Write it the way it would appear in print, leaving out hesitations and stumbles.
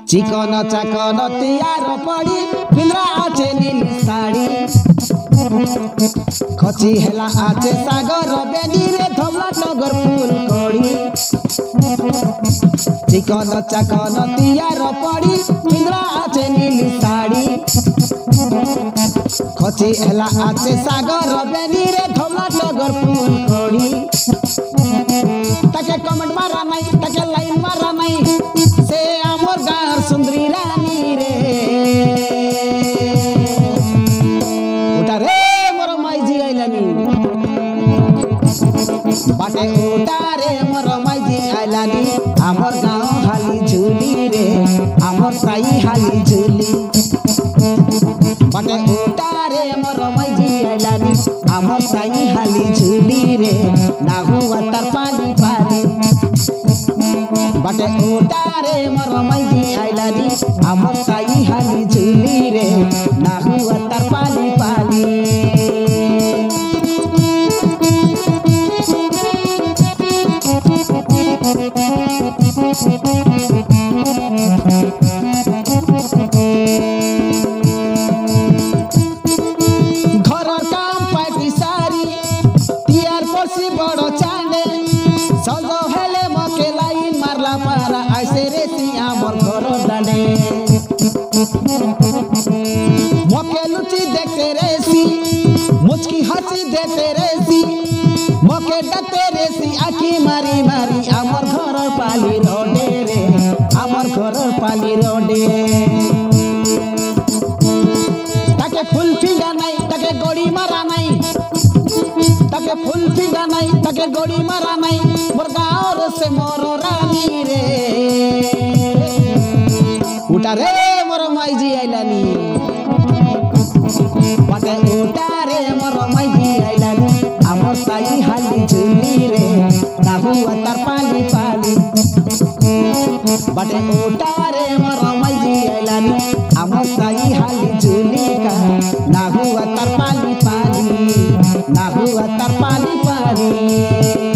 chicken Chakan तैयार पड़ी पिंद्रा आचे नीली साड़ी खची हेला आचे सागर बेनी रे धमला नगर फूल कड़ी चिकन चाकन तैयार पड़ी पिंद्रा आचे नीली साड़ी खची हेला आचे सागर बेनी रे धमला नगर फूल कड़ी ताके कमेंट मारा नहीं ताके लाइन मारा नहीं से आमोर गार सुंदरी रानी रे उठा रे मोर माइजी आइलानी बाटे उठा रे मोर माइजी आइलानी आमोर गाँव हाली झूली रे आमोर साई हाली झूली बाटे उठा रे मोर माइजी आइलानी आमोर साई हाली झूली रे ना हुआ तर पानी पानी बाटे उठा रे मोर माइजी आइलानी आमोर साई हाली झूली रे ना हुआ तर पानी पानी घर काम पाटी सारी तियार पसी बड़ चांडे सजो हेले मके लाइन मारला पारा ऐसे रेसी आमर घर डाले मके लुची देखते रेसी मुचकी हंसी देते रेसी मके डते रेसी आखी मारी मारी आमर घर पाली रोडे रे आमर घर पाली रोडे ताके फुल फिंगा नहीं ताके गोड़ी मारा नहीं ताके फुल फिंगा नहीं ताके गोड़ी मारा नहीं मोर गाँव से मोरो रानी रे उठा रे मोर माइजी आइलानी बाटे उठा रे मोर माइजी आइलानी आमर साई हाली झूली रे ना हुआ तर पाली पाली बाटे उठा रे मोर माइजी आइलानी आमर साई हाली झूली का ना हुआ तर पाली पाली ना हुआ तर पाली पाली